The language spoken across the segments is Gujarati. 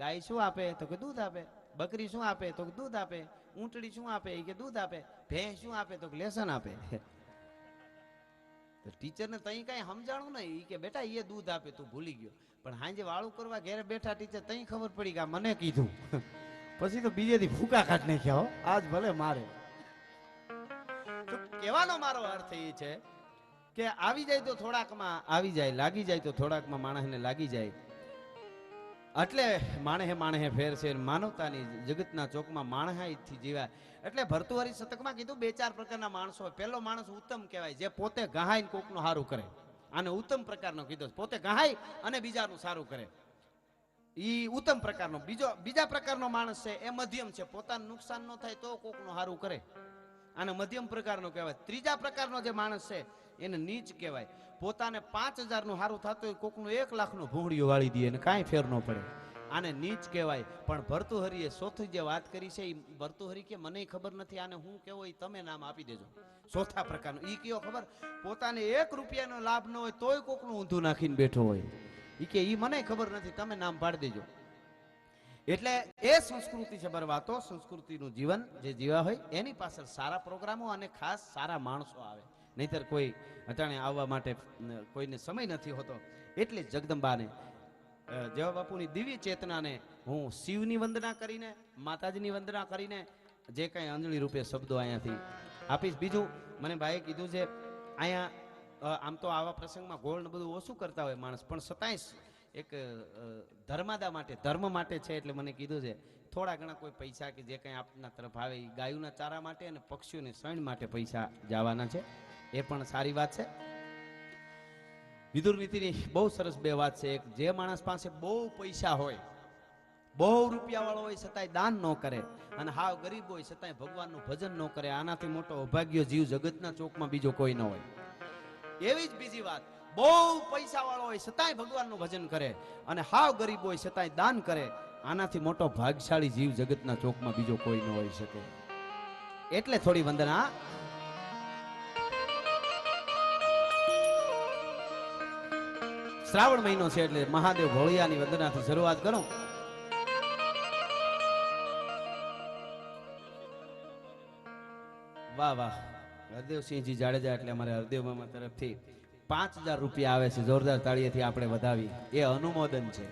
ગાય શું આપે તો કે દૂધ આપે, બકરી શું આપે તો કે દૂધ આપે, ઊંટડી શું આપે એ કે દૂધ આપે, ભેંસ શું આપે તો કે લેસન આપે. તો ટીચરને તઈ કઈ સમજાણું નહીં, કે બેટા એ દૂધ આપે, તું ભૂલી ગયો. પણ હાંજે વાળું કરવા ઘેરે બેઠા ટીચર તઈ ખબર પડી કે મને કીધું. પછી તો બીજેથી ફૂકા કાઢ નાખ્યા હો, આજ ભલે મારે. તો કહેવાનો મારો અર્થ એ છે કે આવી જાય તો થોડાકમાં આવી જાય, લાગી જાય તો થોડાકમાં માણસને લાગી જાય. એટલે માણહે ફેર છે, માનવતાની જગતના ચોકમાં માણહાઈથી જીવાય. એટલે ભર્તુહરી શતકમાં કીધું બે ચાર પ્રકારના માણસો હોય. પહેલો માણસ ઉત્તમ કહેવાય, જે પોતે ગહાઈને કોકનું સારું કરે. આને ઉત્તમ પ્રકારનો કીધો, પોતે ગહાય અને બીજાનું સારું કરે, ઈ ઉત્તમ પ્રકારનો. બીજા પ્રકારનો માણસ છે એ મધ્યમ છે, પોતાનું નુકસાન ન થાય તો કોકનું સારું કરે, આને મધ્યમ પ્રકારનો કહેવાય. ત્રીજા પ્રકારનો જે માણસ છે એને નીચ કહેવાય, પોતાને 5000 નું સારું થતું હોય, કોકનું 1 લાખનું ભૂંગળીઓ વાળી દે અને કાંઈ ફેર ન પડે, આને નીચ કહેવાય. પણ ભર્તુહરીએ ચોથી જે વાત કરી છે, એ ભર્તુહરી કે મને ખબર નથી આને હું કેવો, એ તમે નામ આપી દેજો. ચોથા પ્રકારનો ઈ કયો ખબર, પોતાને 1 રૂપિયાનો લાભ ન હોય તોય કોકનું ઊંધું નાખીને બેઠો હોય, ઈ કે ઈ મને ખબર નથી, તમે નામ પાડી દેજો. એટલે એ સંસ્કૃતિ છે. બરવાતો સંસ્કૃતિનું જીવન જે જીવા હોય એની પાછળ સારા પ્રોગ્રામો અને ખાસ સારા માણસો આવે, નહીતર કોઈ અટાણે આવવા માટે કોઈને સમય નથી હોતો. એટલે જગદંબાને જેવા બાપુની દિવ્ય ચેતનાને હું શિવની વંદના કરીને, માતાજીની વંદના કરીને જે કાંઈ અંજલિ રૂપે શબ્દો અહીંયાથી આપીશ. બીજું મને ભાઈએ કીધું છે, અહીંયા આમ તો આવા પ્રસંગમાં ગોળ ને બધું ઓછું કરતા હોય માણસ, પણ છતાંય એક ધર્માદા માટે, ધર્મ માટે છે. એટલે મને કીધું છે થોડા ઘણા કોઈ પૈસા કે જે કંઈ આપના તરફ આવે એ ગાયોના ચારા માટે અને પક્ષીઓને શણ માટે પૈસા જવાના છે, એ પણ સારી વાત છે. વિદુર નીતિની બહુ સરસ બે વાત છે. એક, જે માણસ પાસે બહુ પૈસા હોય, બહુ રૂપિયા વાળો હોય છતાંય દાન ન કરે, અને હાવ ગરીબ હોય છતાંય ભગવાનનું ભજન ન કરે, આનાથી મોટો અભાગ્ય જીવ જગતના ચોકમાં બીજો કોઈ ન હોય. એવી જ બીજી વાત, બહુ પૈસા વાળો હોય છતાંય ભગવાનનું ભજન કરે, અને હાવ ગરીબ હોય છતાંય દાન કરે, આનાથી મોટો ભાગ્યશાળી જીવ જગતના ચોકમાં બીજો કોઈ ન હોઈ શકે. એટલે થોડી વંદના. શ્રાવણ મહિનો છે એટલે મહાદેવ ભોળિયાની વંદનાથી શરૂઆત કરો. વાહ વાહ, હરદેવસિંહજી જાડેજા એટલે અમારે હરદેવ મામા તરફથી 5000 રૂપિયા આવે છે. જોરદાર તાળીએથી આપણે વધાવી, એ અનુમોદન છે.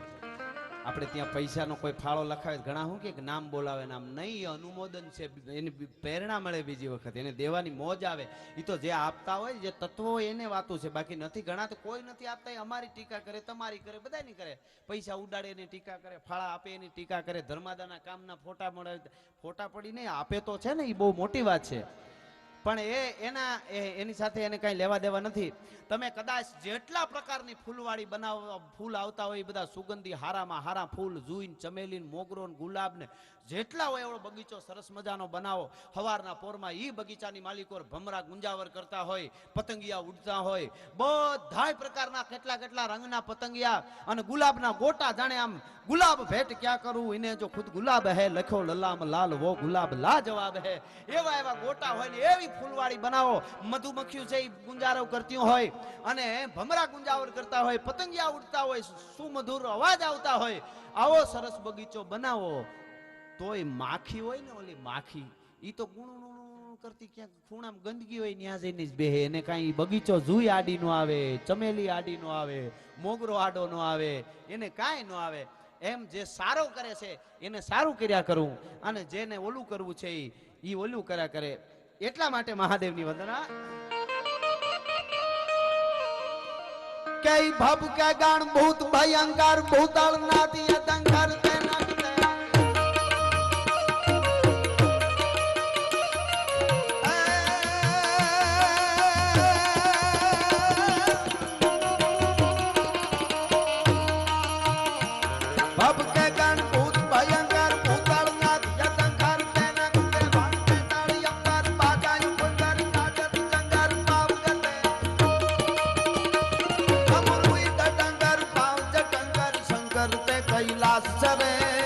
આપણે ત્યાં પૈસાનો કોઈ ફાળો લખાવે, ઘણા શું કે નામ બોલાવે, નામ નહીં, અનુમોદન છે. એની પ્રેરણા મળે, બીજી વખત એને દેવાની મોજ આવે. એ તો જે આપતા હોય, જે તત્વો હોય એને વાતું છે, બાકી નથી. ઘણા તો કોઈ નથી આપતા, અમારી ટીકા કરે, તમારી કરે, બધાની કરે. પૈસા ઉડાડે એની ટીકા કરે, ફાળા આપે એની ટીકા કરે, ધર્માદાના કામના ફોટા મળે, ફોટા પડી નહીં આપે તો છે ને, એ બહુ મોટી વાત છે. પણ એની સાથે એને કઈ લેવા દેવા નથી. તમે કદાચ જેટલા પ્રકારની ફૂલવાડી બનાવવા, ફૂલ આવતા હોય એ બધા સુગંધી હારામાં હારા ફૂલ, જુઈન, ચમેલીન, મોગરો, ગુલાબ ને જેટલા હોય એવો બગીચો સરસ મજાનો બનાવો. હવારના પોરમાં ઈ બગીચાની માલિકો ભમરા ગુંજાવર કરતા હોય, પતંગિયા ઉડતા હોય, બધાય પ્રકારના કેટલા કેટલા રંગના પતંગિયા અને ગુલાબના ગોટા, જાણે આમ ગુલાબ ભેટ ક્યાં કરું ઇને જો ખુદ ગુલાબ હે, લખો લલામ લાલ વો ગુલાબ લા જવાબ હે. એવા એવા ગોટા હોય ને એવી ફૂલવાડી બનાવો. મધુમક્ખીઓ છે ગુંજારવ કરતી હોય અને ભમરા ગુંજાવર કરતા હોય, પતંગિયા ઉડતા હોય, સુમધુર અવાજ આવતા હોય, આવો સરસ બગીચો બનાવો. તોય માખી હોય ને, ઓલી માખી, ઈ તો ગુણું કરતી ક્યાંક ખૂણામાં ગંદકી હોય ત્યાં જઈને જ બેહે. એને કાંઈ બગીચો જુઈ આડી નો આવે, ચમેલી આડી નો આવે, મોગરો આડો નો આવે, એને કાંઈ નો આવે. એમ જે સારો કરે છે એને સારું કર્યા કરું, અને જેને ઓલું કરવું છે ઈ ઓલું કર્યા કરે. એટલા માટે મહાદેવની વંદના. કે ભબ કે ગણ ભૂત ભયંકર ભૂતળ નાતી અતંકર તેના કૈલાસ ચરે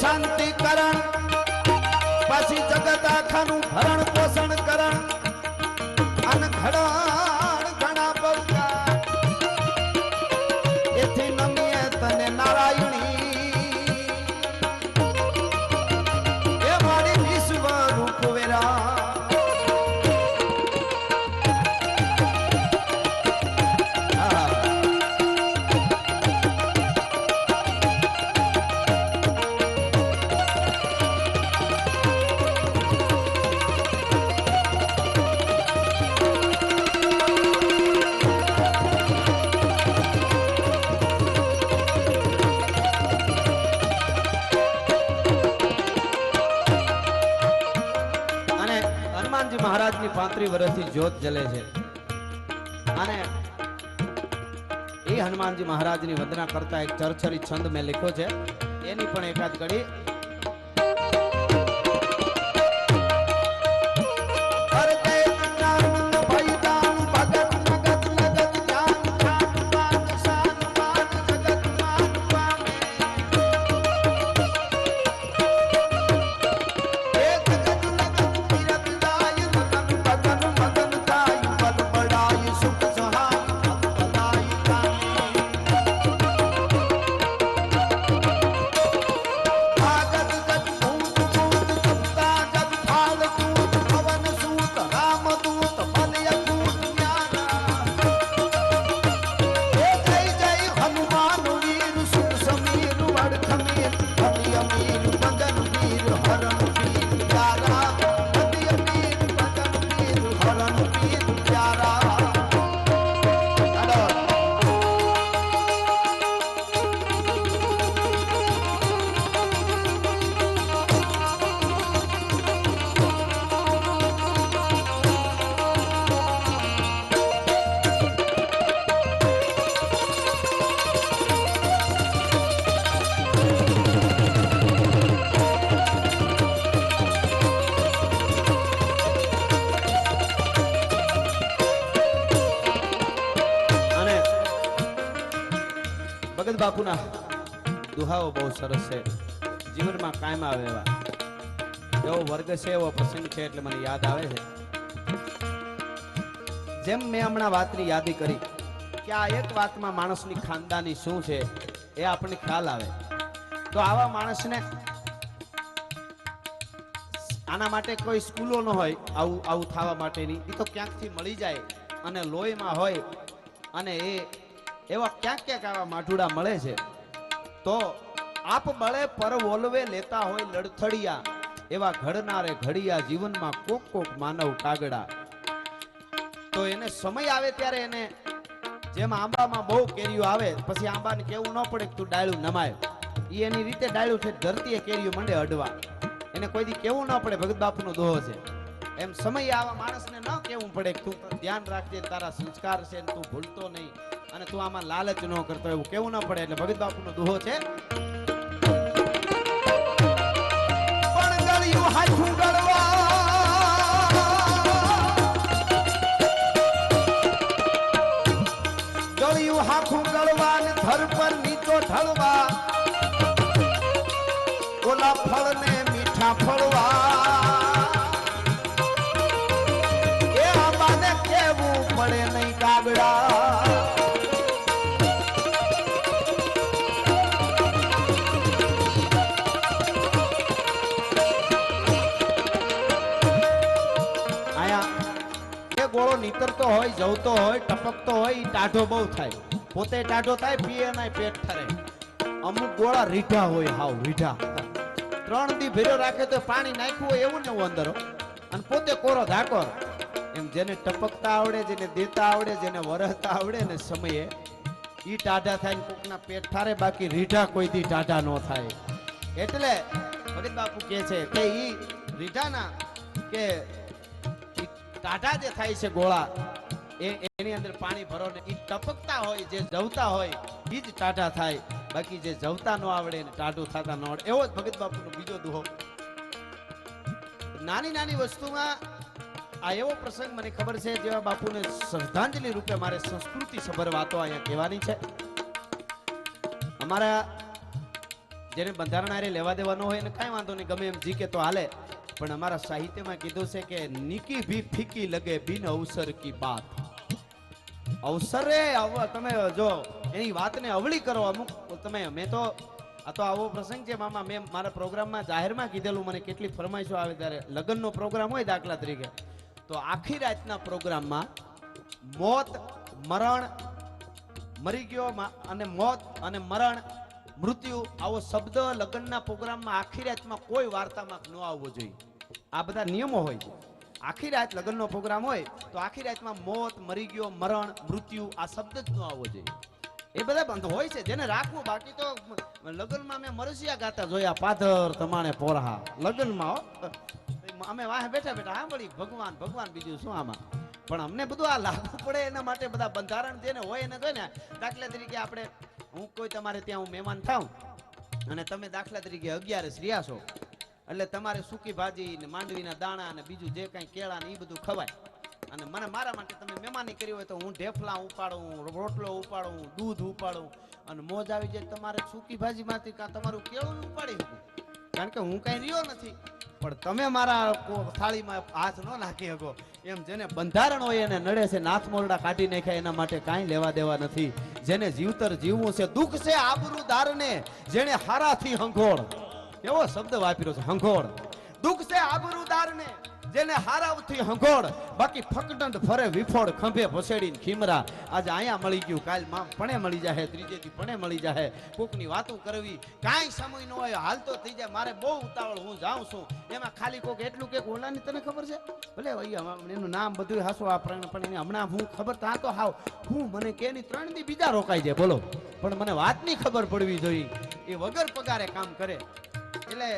શાંતિ કરણ પછી જગત આખાનું ભરણ પોષણ કરણ અન ઘડણ ઘણા બવકા એથી નમીએ તને નારાયણી એ મારી વિશ્વ રૂપ વેરા મહારાજની 35 વર્ષથી જ્યોત જલે છે અને એ હનુમાનજી મહારાજની વંદના કરતા એક ચરચરી છંદ મેં લખ્યો છે એની પણ એકાદ કડી ભગત બાપુના દુહાઓ બહુ સરસ છે જીવનમાં કાયમ આવે એવા એવો વર્ગ છે એવો પ્રસંગ છે એટલે મને યાદ આવે છે જેમ મેં હમણાં વાતની યાદી કરી કે આ એક વાતમાં માણસની ખાનદાની શું છે એ આપણને ખ્યાલ આવે તો આવા માણસને આના માટે કોઈ સ્કૂલો ન હોય આવું થવા માટેની એ તો ક્યાંકથી મળી જાય અને લોહીમાં હોય અને એવા ક્યાંક ક્યાંક આવા માઠુડા મળે છે તો આપ બળે પર વોલવે લેતા હોય લડથડિયા એવા ઘડનારે ઘડિયા જીવનમાં કોક કોક માનવ કાગડા તો એને સમય આવે ત્યારે એને જેમ આંબામાં બહુ કેરીઓ આવે પછી આંબાને કેવું ન પડે કે તું ડાળું નમાય એ એની રીતે ડાળું છે ધરતીએ કેરીઓ મંડે અડવા એને કોઈ દી કેવું ન પડે ભગત બાપુનો દોહો છે એમ સમય આવા માણસને ન કેવું પડે કે તું ધ્યાન રાખજે તારા સંસ્કાર છે તું ભૂલતો નહીં અને તું આમાં લાલચ ન કરતો એવું કેવું ન પડે એટલે ભગત બાપુનો દોહો છે પણ ગળ્યું હાથું ગળવા ગળ્યું હાથું ગળવા ને ધર પર નીચો ઢળવા ઓલા ફળ ને મીઠા ફળવા એ આંબાને કેવું પડે નહીં કાગડા ગોળો નીતરતો હોય જવતો હોય ટપકતો હોય ઈ ટાઢો બહુ થાય પોતે ટાઢો થાય પીએ ના પેટ ઠરે અમુક ગોળા રીઢા હોય હાવ રીઢા 3 દી ભેરો રાખે તો પાણી નાખ્યું હોય એવું ને એવું અંદર અને પોતે કોરો ધાકોર એમ જેને ટપકતા આવડે જેને દેતા આવડે જેને વરહતા આવડે ને સમયે ઈ ટાઢા થાય કોકના પેટ ઠારે બાકી રીઢા કોઈ દી ટાઢા ન થાય એટલે ભગત બાપુ કહે છે કે ઈ રીઢાના કે ટાઢા જે થાય છે ગોળા એની અંદર પાણી ભરો ને ઈ ટપકતા હોય જે જવતા હોય ઈ જ ટાઢા થાય બાકી જે જવતા ન આવડે ને ટાઢું થતા ન આવડે એવો જ ભગત બાપુનો બીજો દુહો નાની નાની વસ્તુમાં આ એવો પ્રસંગ મને ખબર છે જેવા બાપુને શ્રદ્ધાંજલિ રૂપે મારે સંસ્કૃતિ સભર વાતો અહીંયા કહેવાની છે અમારા જેને બંધારણ આરે લેવા દેવા ન હોય એને કાંઈ વાંધો નહીં, ગમે એમ જીકે તો હાલે. પણ અમારા સાહિત્યમાં કીધું છે કે નિકી ભી ફીકી લગે બિન અવસર કી બાત. અવસરે તમે જો એની વાતને અવળી કરો અમુક તમે. મેં તો આ તો આવો પ્રસંગ છે મામા, મેં મારા પ્રોગ્રામમાં જાહેરમાં કીધેલું, મને કેટલી ફરમાઈશો આવે ત્યારે લગ્નનો પ્રોગ્રામ હોય દાખલા તરીકે, તો આખી રાતના પ્રોગ્રામમાં મોત મરણ મરી ગયો અને મોત અને મરણ મૃત્યુ આવો શબ્દ લગ્નના પ્રોગ્રામમાં આખી રાતમાં કોઈ વાર્તામાં ન આવવો જોઈએ. આ બધા નિયમો હોય છે. આખી રાત લગ્નનો પ્રોગ્રામ હોય તો આખી રાતમાં મોત મરી ગયો મરણ મૃત્યુ આ શબ્દ જ ન આવવો જોઈએ. એ બધા બંધ હોય છે જેને રાખવું. બાકી તો લગ્નમાં મેં મરસિયા ગાતા જોયા, પાધર તમાણે પોરહા લગ્નમાં અમે વાહે બેઠા બેઠા સાંભળી ભગવાન ભગવાન, બીજું શું આમાં. પણ અમને બધું આ લાગુ પડે એના માટે બધા બંધારણ જેને હોય એને જોઈએ ને. દાખલા તરીકે આપણે હું કોઈ તમારે ત્યાં હું મહેમાન થાઉં અને તમે દાખલા તરીકે 11 રહ્યા છો, એટલે તમારે સૂકી ભાજી ને માંડવીના દાણા અને બીજું જે કાંઈ કેળા ને એ બધું ખવાય. અને મને મારા માટે તમે મહેમાની કરી હોય તો હું ઢેફલા ઉપાડું, રોટલો ઉપાડું, દૂધ ઉપાડું, અને મોજ આવી જાય તમારે સૂકી ભાજીમાંથી કાં તમારું કેળું ઉપાડી શકું, કારણ કે હું કાંઈ રહ્યો નથી. પણ તમે મારા થાળીમાં હાથ ન નાખી શકો. એમ જેને બંધારણ હોય એને નડે છે, નાથ મોરડા કાઢી નાખ્યા એના માટે કાંઈ લેવા દેવા નથી. જેને જીવતર જીવવું છે, દુઃખ છે આબરૂદારને જેને હારાથી હંઘોળ. કેવો શબ્દ વાપર્યો છે, હંઘોળ. દુઃખ છે આબરૂદારને જેને હારાવથી હંઘોળ. બાકી ફકડંડ ફરે વિફોડ ખંભે ભસેડીને ખીમરા. આજે અહીંયા મળી ગયું, કાલ પણ મળી જાય, ત્રીજેથી પણ મળી જાય. કોકની વાતો કરવી કાંઈ સમય ન હોય, હાલતો થઈ જાય. મારે બહુ ઉતાવળ, હું જાઉં છું. એમાં ખાલી કોક એટલું કે ઓલાની તને ખબર છે, ભલે એનું નામ બધું હાસો આ પણ એને હમણાં હું ખબર તા તો હાવ હું મને કે ની 3 દી બીજા રોકાઈ જાય બોલો. પણ મને વાતની ખબર પડવી જોઈએ. એ વગર પગારે કામ કરે. એટલે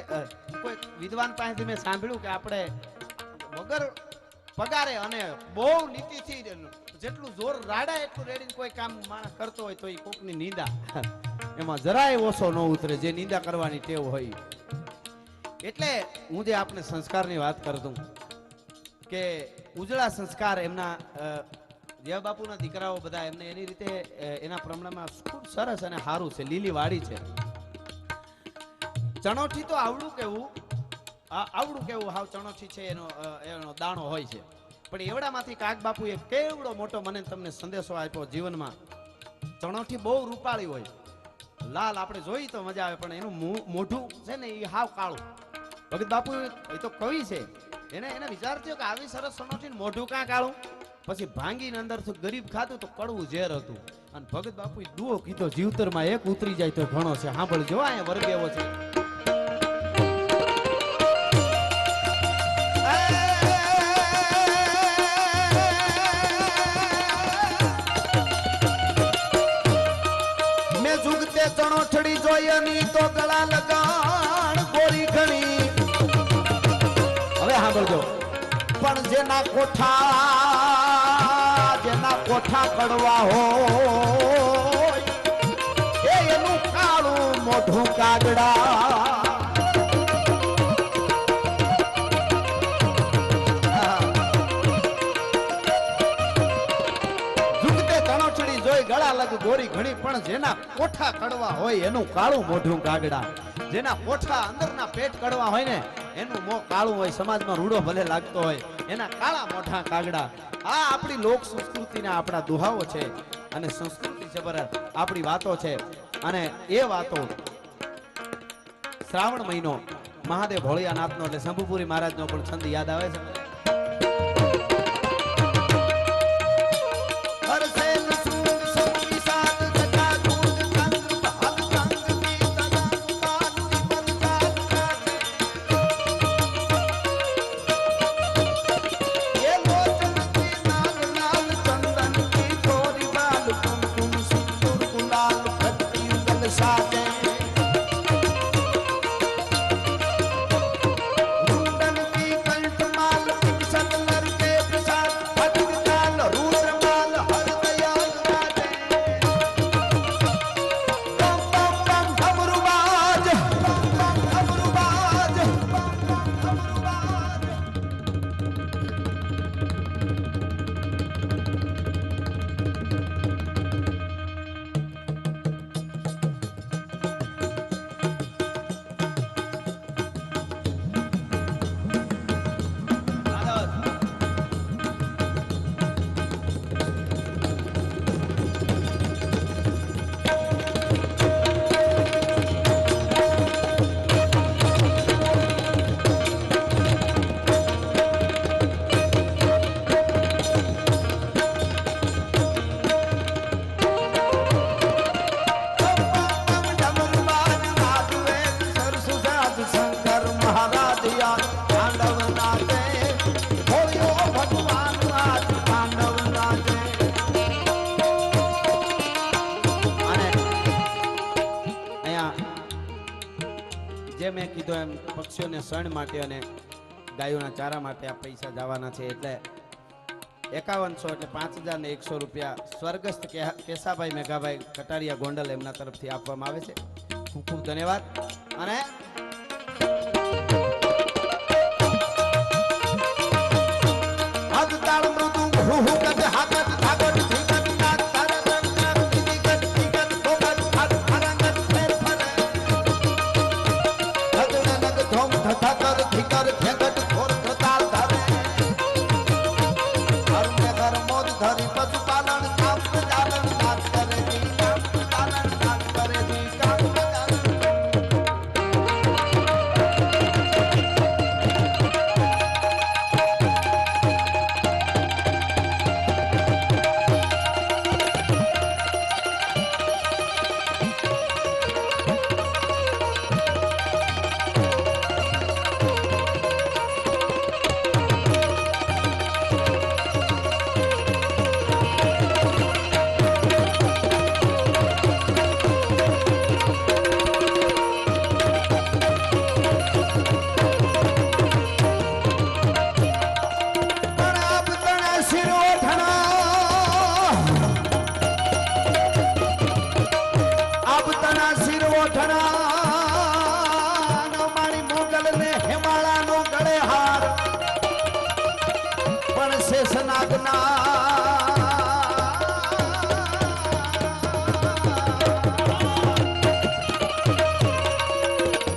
કોઈ વિદ્વાન પાસેથી મેં સાંભળ્યું કે આપણે વગર પગારે અને બહુ નીતિથી જેટલું જોર રાડા એટલું રેડીને કોઈ કામ માણસ કરતો હોય તો એ કોકની નિંદા એમાં જરાય ઓછો ન ઉતરે, જે નિંદા કરવાની ટેવ હોય. એટલે હું જે આપણે સંસ્કારની વાત કરતો કે ઉજળા સંસ્કાર એમના દેવ બાપુના દીકરાઓ બધા એમને એની રીતે એના પ્રમાણમાં ખૂબ સરસ અને સારું છે. લીલી વાડી છે. ચણોઠી તો આવડું કેવું હાવ ચણોઠી છે એનો દાણો હોય છે. પણ એવડામાંથી કાગ બાપુએ કેવડો મોટો મને તમને સંદેશો આપ્યો જીવનમાં. ચણોઠી બહુ રૂપાળી હોય, લાલ આપણે જોઈ તો મજા આવે, પણ એનું મોઢું છે ને એ હાવ કાળું. ભગત બાપુ એ તો કવિ છે, એને વિચાર થયો કે આવી સરસ ચણોઠી મોઢું કાં કાળું. પછી ભાંગીને અંદર ગરીબ ખાતું તો કડવું ઝેર હતું. અને ભગત બાપુ દુઓ કીધો જીવતરમાં એક ઉતરી જાય તો ઘણો છે. સાંભળજો અહીંયા વર્ગ એવો છે. ચણોઠડી જોયની તો ગળા લગાણ ગોરી ઘણી. હવે સાંભળજો. પણ જેના કોઠા કડવા હોય એનું કાળું મોઢું કાગડા. ગળા લગ ગોરી ઘણી, પણ જેના કોઠા કડવા હોય એનું કાળું મોઢું કાગડા. જેના કોઠા અંદરના પેટ કડવા હોય ને એનું મોં કાળું હોય, સમાજમાં રૂડો ભલે લાગતો હોય એના કાળા મોઢા કાગડા. આ આપણી લોક સંસ્કૃતિના આપણા દુહાઓ છે અને સંસ્કૃતિ છે, બરાબર આપણી વાતો છે. અને એ વાતો શ્રાવણ મહિનો મહાદેવ ભોળિયાનાથનો એટલે શંભુપુરી મહારાજનો પણ છંદ યાદ આવે છે. જે મેં કીધું એમ પક્ષીઓને શણ માટે અને ગાયોના ચારા માટે આ પૈસા જવાના છે. એટલે 5100 એટલે 5100 રૂપિયા સ્વર્ગસ્થ કેસાભાઈ મેઘાભાઈ કટારિયા ગોંડલ એમના તરફથી આપવામાં આવે છે. ખૂબ ખૂબ ધન્યવાદ. અને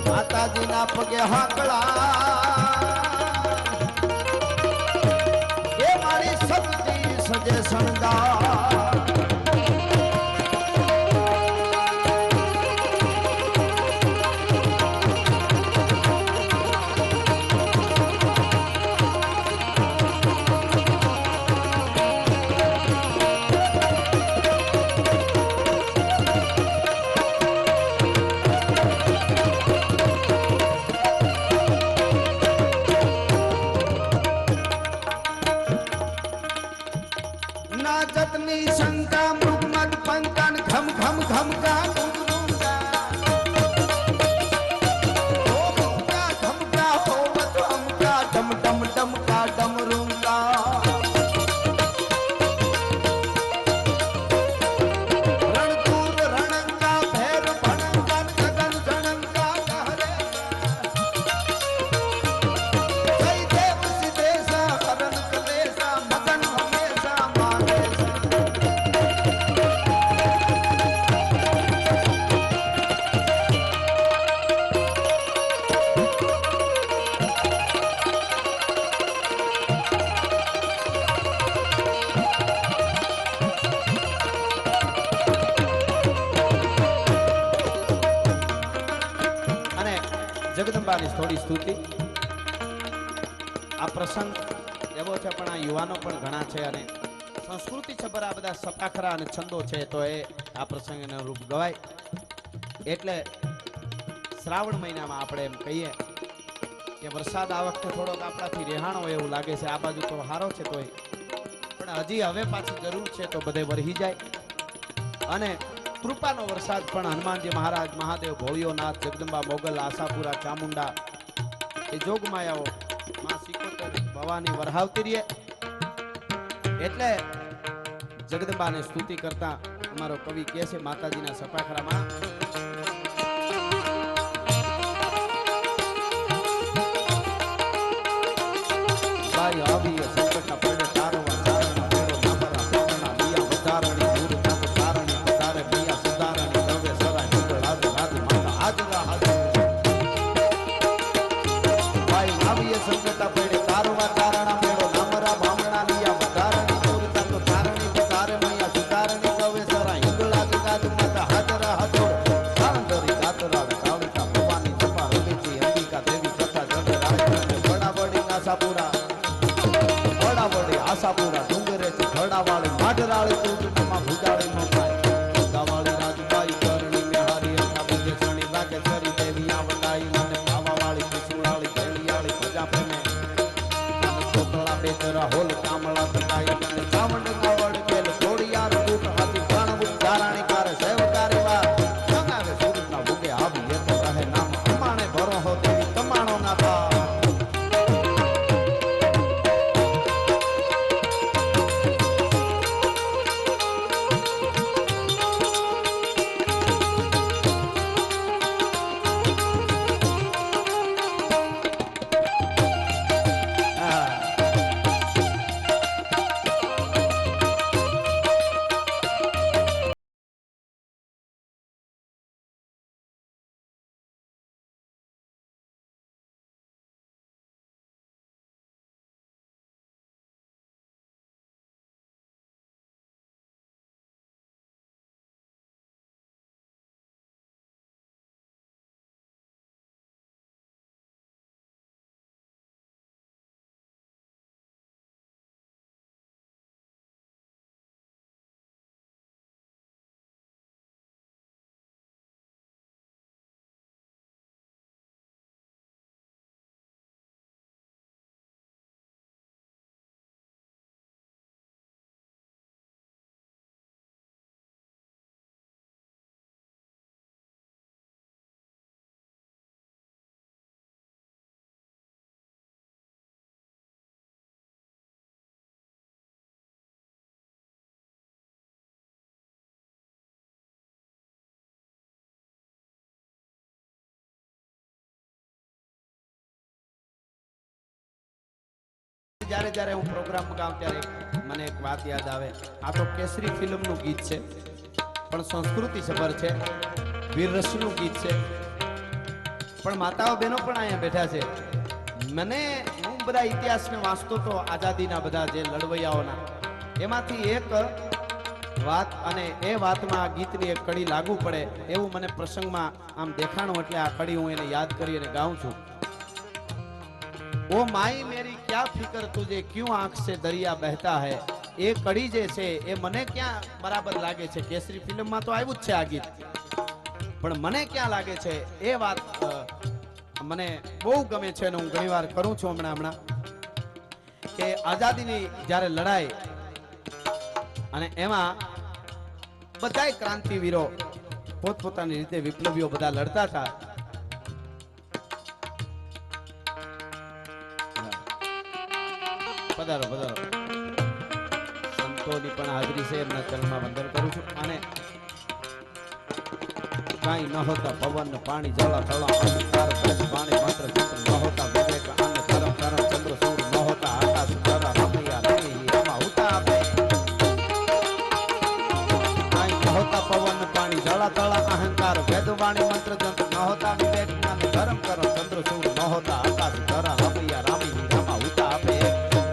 માતાજીના પગે હાકળા એ મારી સતી સજે શણગાર. નાચતની શંકા મૃગમદ પંકન ઘમ ઘમ ઘમ કા ધમકા હોવત અમકા ડમ ડમ ડમકા ડમરુંગા રણદૂર રણંગા ભેર ભણંગન ગગન ગણંગા ગહરે જય દેવ સિદ્ધેશા હરણ કલેશા મગન હમેશા માને. અને જગદંબાની થોડી સ્તુતિ. આ પ્રસંગ એવો છે પણ આ યુવાનો પણ ઘણા છે અને સંસ્કૃતિ છબર આ બધા સપાખરા અને છંદો છે તો એ આ પ્રસંગને રૂપ ગવાય. એટલે શ્રાવણ મહિનામાં આપણે એમ કહીએ કે વરસાદ આ વખતે થોડોક આપણાથી રેહાણો એવું લાગે છે. આ બાજુ તો સારો છે તોય પણ હજી હવે પાછી જરૂર છે તો બધે વરહી જાય. અને કૃપાનો વરસાદ પણ હનુમાનજી મહારાજ, મહાદેવ, ભોળિયોનાથ, જગદંબા, મોગલ, આશાપુરા, ચામુંડા એ જોગમાયાઓ માં સિકોતર ભવાની વરહાવતી રહીએ. એટલે જગદંબાને સ્તુતિ કરતા અમારો કવિ કહે છે માતાજીના સપાખરામાં ભાઈ આવી સંકટના પડે તારવા તારણા મેળો નામરા પામણા મિયા વધારણી દૂર થાતો તારણી વધારે મિયા સુધારણી દવે સરા હિંગળ આદુ આદુ માતા હાજરા હાજર ભાઈ આવી સંકટના પડે તારવા તારણા મેળો નામરા પામણા મિયા વધારણી દૂર થાતો તારણી વધારે મિયા સુધારણી દવે સરા હિંગળ આદુ આદુ માતા હાજરા હાજર કાંદરી કાતરા કાળિકા ભવાની જપા રવિજી અંબિકા દેવી કથા જડે રાજ બડા બડી નાસાપુરા આશાપુરા ડુંગરે થી ખરડાવાળી માઢરાળી તુજમાં ભુજાળી મપાય ગાવાળી રાજબાઈ કરણી મેહારી અંગા બુજે સણી લાગે સરી દેવી આવડાઈ મને પાવાવાળી કુસુળાળી ભેળિયાળી ભજા પ્રેમે જ્યારે જ્યારે હું પ્રોગ્રામ ગાઉં ત્યારે મને એક વાત યાદ આવે. આ તો કેસરી ફિલ્મનું ગીત છે, પણ સંસ્કૃતિ સભર છે, વીર રસનું ગીત છે. પણ માતાઓ બહેનો પણ અહીંયા બેઠા છે. મને હું બધા ઇતિહાસને વાંચતો તો આઝાદીના બધા જે લડવૈયાઓના, એમાંથી એક વાત, અને એ વાતમાં આ ગીતની એક કડી લાગુ પડે એવું મને પ્રસંગમાં આમ દેખાણું, એટલે આ કડી હું એને યાદ કરી અને ગાઉં છું. ઓ માઈ મેરી ક્યાં ફિકર તુજે ક્યું આંખ સે દરિયા બહેતા હૈ. એ કડી જે છે એ મને ક્યાં બરાબર લાગે છે. કેસરી ફિલ્મમાં તો આવ્યું જ છે આ ગીત, પણ મને ક્યાં લાગે છે એ વાત મને બહુ ગમે છે અને હું ઘણીવાર કરું છું હમણાં કે આઝાદીની જ્યારે લડાઈ, અને એમાં બધાય ક્રાંતિવીરો પોતપોતાની રીતે વિપ્લવીઓ બધા લડતા હતા. પધારો પધારો. સંતોની પણ હાજરી છે, એમના ચરણમાં વંદન કરું છું. અને કાંઈ ન હોતા પવન પાણી જળ થળ અંધકાર પાણી માત્ર ચિત્ર ન હોતા વિવેક અન્ન ધર્મ ધર્મ ચંદ્ર સૂર્ય ન હોતા આકાશ તારા રમૈયા નહીં એમાં હોતા આપે. કાંઈ ન હોતા પવન પાણી જળ થળ અહંકાર વેદ વાણી મંત્ર જંત્ર ન હોતા વિવેક અન્ન ધર્મ કર્મ ચંદ્ર સૂર્ય ન હોતા આકાશ તારા રમૈયા રામી રામા હોતા આપે.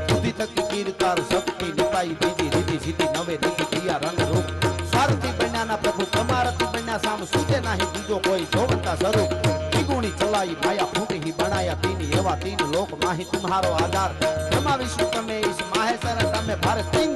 બુદ્ધિ થકી કીર્તાર શક્તિ નિપાઈ બીજી રીતિ સીધી નવે નીતિ ક્રિયા રંગ રૂપ સારથી બન્યાના પ્રભુ કમારતી બન્યા સામ સુજે નહીં બીજો કોઈ જોવતા સ્વરૂપ ત્રિગુણી ચલાઈ માયા ફૂટી હી બનાયા તીની એવા તીન લોક માહી તુમ્હારો આધાર બ્રહ્મા વિષ્ણુ તમે ઈશ માહેશ્વર તમે ભારત તીન